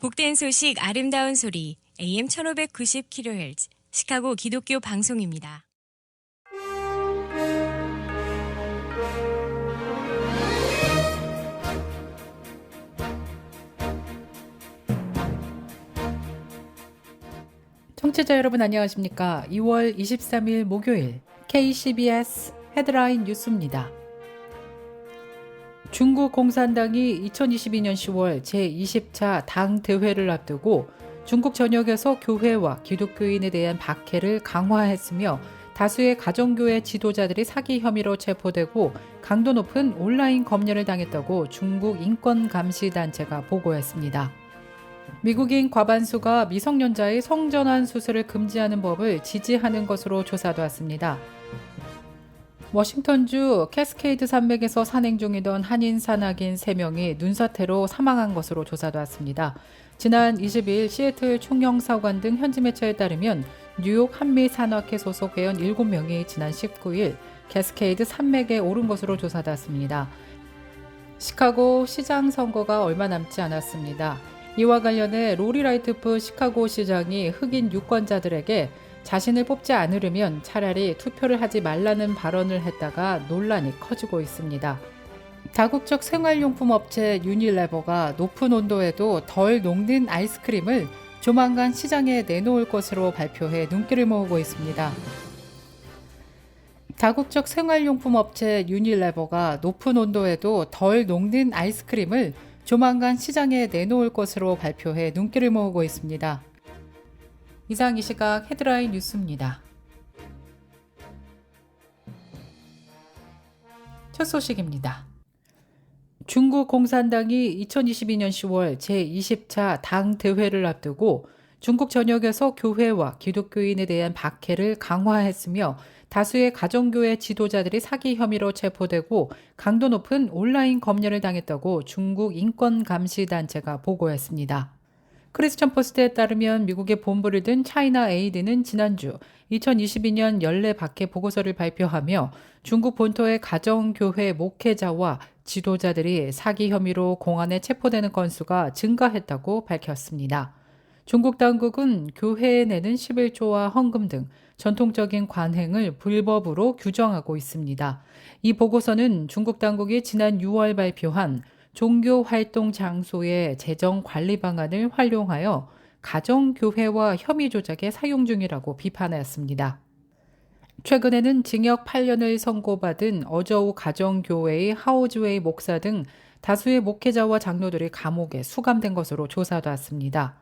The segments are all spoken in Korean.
복된 소식 아름다운 소리 AM 1590kHz 시카고 기독교 방송입니다. 청취자 여러분 안녕하십니까? 2월 23일 목요일 KCBS 헤드라인 뉴스입니다. 중국 공산당이 2022년 10월 제20차 당 대회를 앞두고 중국 전역에서 교회와 기독교인에 대한 박해를 강화했으며 다수의 가정교회 지도자들이 사기 혐의로 체포되고 강도 높은 온라인 검열을 당했다고 중국 인권감시단체가 보고했습니다. 미국인 과반수가 미성년자의 성전환 수술을 금지하는 법을 지지하는 것으로 조사되었습니다. 워싱턴주 캐스케이드 산맥에서 산행 중이던 한인 산악인 3명이 눈사태로 사망한 것으로 조사되었습니다. 지난 20일 시애틀 총영사관 등 현지 매체에 따르면 뉴욕 한미산악회 소속 회원 7명이 지난 19일 캐스케이드 산맥에 오른 것으로 조사되었습니다. 시카고 시장 선거가 얼마 남지 않았습니다. 이와 관련해 로리 라이트프 시카고 시장이 흑인 유권자들에게 자신을 뽑지 않으려면 차라리 투표를 하지 말라는 발언을 했다가 논란이 커지고 있습니다. 다국적 생활용품 업체 유니레버가 높은 온도에도 덜 녹는 아이스크림을 조만간 시장에 내놓을 것으로 발표해 눈길을 모으고 있습니다. 다국적 생활용품 업체 유니레버가 높은 온도에도 덜 녹는 아이스크림을 조만간 시장에 내놓을 것으로 발표해 눈길을 모으고 있습니다. 이상 이 시각 헤드라인 뉴스입니다. 첫 소식입니다. 중국 공산당이 2022년 10월 제20차 당 대회를 앞두고 중국 전역에서 교회와 기독교인에 대한 박해를 강화했으며 다수의 가정교회 지도자들이 사기 혐의로 체포되고 강도 높은 온라인 검열을 당했다고 중국 인권감시단체가 보고했습니다. 크리스천 포스트에 따르면 미국의 본부를 둔 차이나 에이드는 지난주 2022년 연례 박해 보고서를 발표하며 중국 본토의 가정교회 목회자와 지도자들이 사기 혐의로 공안에 체포되는 건수가 증가했다고 밝혔습니다. 중국 당국은 교회에 내는 11조와 헌금 등 전통적인 관행을 불법으로 규정하고 있습니다. 이 보고서는 중국 당국이 지난 6월 발표한 종교 활동 장소의 재정 관리 방안을 활용하여 가정교회와 혐의 조작에 사용 중이라고 비판했습니다. 최근에는 징역 8년을 선고받은 어저우 가정교회의 하오즈웨이 목사 등 다수의 목회자와 장로들이 감옥에 수감된 것으로 조사되었습니다.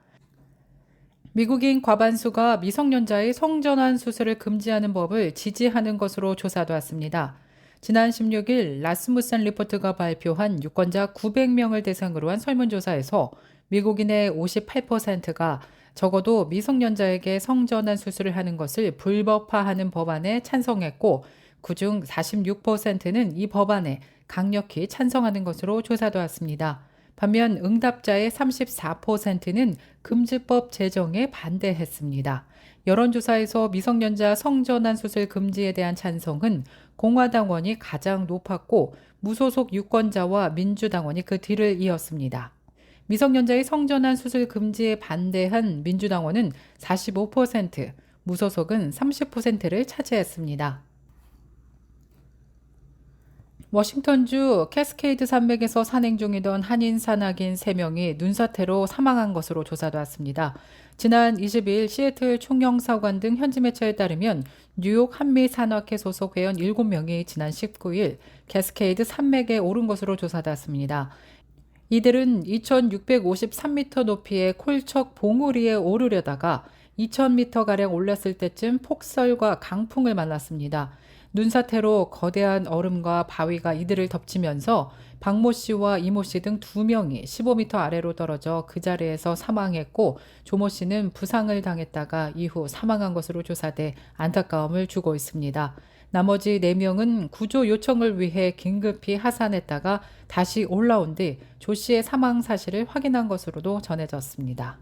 미국인 과반수가 미성년자의 성전환 수술을 금지하는 법을 지지하는 것으로 조사되었습니다. 지난 16일 라스무센 리포트가 발표한 유권자 900명을 대상으로 한 설문조사에서 미국인의 58%가 적어도 미성년자에게 성전환 수술을 하는 것을 불법화하는 법안에 찬성했고 그중 46%는 이 법안에 강력히 찬성하는 것으로 조사되었습니다. 반면 응답자의 34%는 금지법 제정에 반대했습니다. 여론조사에서 미성년자 성전환 수술 금지에 대한 찬성은 공화당원이 가장 높았고 무소속 유권자와 민주당원이 그 뒤를 이었습니다. 미성년자의 성전환 수술 금지에 반대한 민주당원은 45%, 무소속은 30%를 차지했습니다. 워싱턴주 캐스케이드 산맥에서 산행 중이던 한인 산악인 3명이 눈사태로 사망한 것으로 조사되었습니다. 지난 20일 시애틀 총영사관 등 현지 매체에 따르면 뉴욕 한미산악회 소속 회원 7명이 지난 19일 캐스케이드 산맥에 오른 것으로 조사되었습니다. 이들은 2653m 높이의 콜척 봉우리에 오르려다가 2000m가량 올랐을 때쯤 폭설과 강풍을 만났습니다. 눈사태로 거대한 얼음과 바위가 이들을 덮치면서 박모 씨와 이모 씨 등 2명이 15m 아래로 떨어져 그 자리에서 사망했고 조모 씨는 부상을 당했다가 이후 사망한 것으로 조사돼 안타까움을 주고 있습니다. 나머지 4명은 구조 요청을 위해 긴급히 하산했다가 다시 올라온 뒤 조 씨의 사망 사실을 확인한 것으로도 전해졌습니다.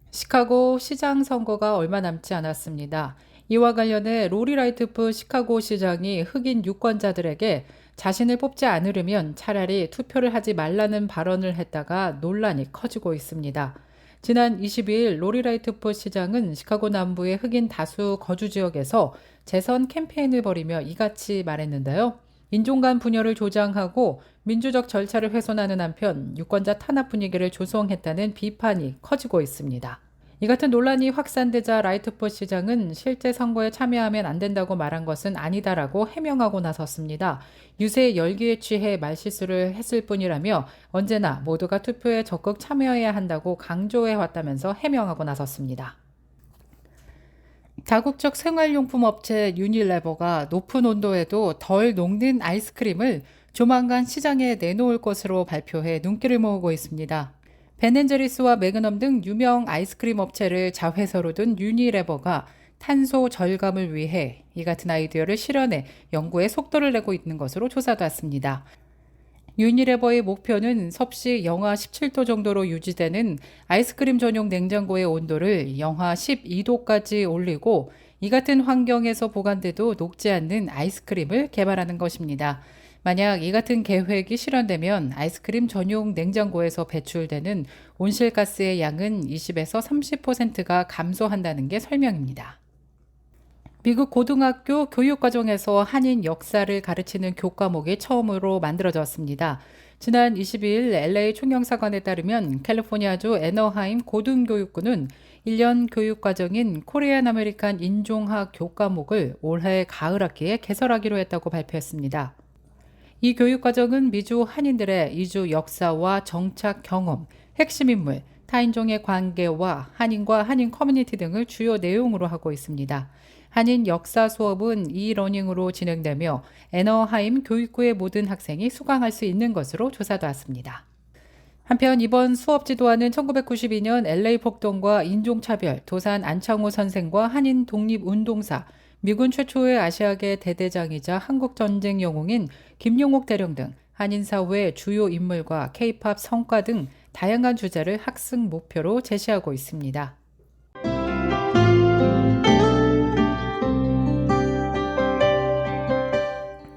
시카고 시장 선거가 얼마 남지 않았습니다. 이와 관련해 로리 라이트프 시카고 시장이 흑인 유권자들에게 자신을 뽑지 않으려면 차라리 투표를 하지 말라는 발언을 했다가 논란이 커지고 있습니다. 지난 22일 로리 라이트프 시장은 시카고 남부의 흑인 다수 거주 지역에서 재선 캠페인을 벌이며 이같이 말했는데요. 인종 간 분열을 조장하고 민주적 절차를 훼손하는 한편 유권자 탄압 분위기를 조성했다는 비판이 커지고 있습니다. 이 같은 논란이 확산되자 라이트프 시장은 실제 선거에 참여하면 안 된다고 말한 것은 아니다라고 해명하고 나섰습니다. 유세 열기에 취해 말실수를 했을 뿐이라며 언제나 모두가 투표에 적극 참여해야 한다고 강조해 왔다면서 해명하고 나섰습니다. 다국적 생활용품 업체 유니레버가 높은 온도에도 덜 녹는 아이스크림을 조만간 시장에 내놓을 것으로 발표해 눈길을 모으고 있습니다. 벤앤제리스와 매그넘 등 유명 아이스크림 업체를 자회사로 둔 유니레버가 탄소 절감을 위해 이 같은 아이디어를 실현해 연구에 속도를 내고 있는 것으로 조사됐습니다. 유니레버의 목표는 섭씨 영하 17도 정도로 유지되는 아이스크림 전용 냉장고의 온도를 영하 12도까지 올리고 이 같은 환경에서 보관돼도 녹지 않는 아이스크림을 개발하는 것입니다. 만약 이 같은 계획이 실현되면 아이스크림 전용 냉장고에서 배출되는 온실가스의 양은 20에서 30%가 감소한다는 게 설명입니다. 미국 고등학교 교육과정에서 한인 역사를 가르치는 교과목이 처음으로 만들어졌습니다. 지난 22일 LA 총영사관에 따르면 캘리포니아주 애너하임 고등교육부는 1년 교육과정인 코리안 아메리칸 인종학 교과목을 올해 가을 학기에 개설하기로 했다고 발표했습니다. 이 교육과정은 미주 한인들의 이주 역사와 정착 경험, 핵심 인물, 타인종의 관계와 한인과 한인 커뮤니티 등을 주요 내용으로 하고 있습니다. 한인 역사 수업은 이러닝으로 진행되며 애너하임 교육부의 모든 학생이 수강할 수 있는 것으로 조사되었습니다. 한편 이번 수업 지도안은 1992년 LA 폭동과 인종차별, 도산 안창호 선생과 한인 독립운동사, 미군 최초의 아시아계 대대장이자 한국전쟁 영웅인 김용옥 대령 등 한인사회 주요 인물과 K-팝 성과 등 다양한 주제를 학습 목표로 제시하고 있습니다.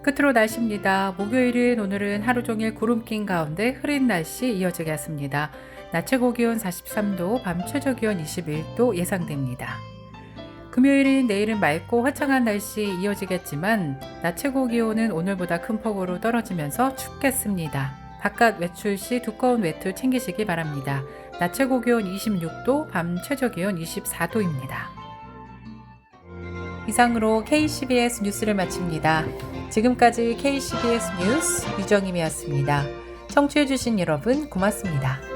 끝으로 날씨입니다. 목요일인 오늘은 하루 종일 구름 낀 가운데 흐린 날씨 이어지겠습니다. 낮 최고 기온 43도, 밤 최저 기온 21도 예상됩니다. 금요일인 내일은 맑고 화창한 날씨 이어지겠지만 낮 최고 기온은 오늘보다 큰 폭으로 떨어지면서 춥겠습니다. 바깥 외출 시 두꺼운 외투 챙기시기 바랍니다. 낮 최고 기온 26도, 밤 최저 기온 24도입니다. 이상으로 KCBS 뉴스를 마칩니다. 지금까지 KCBS 뉴스 유정임이었습니다. 청취해주신 여러분 고맙습니다.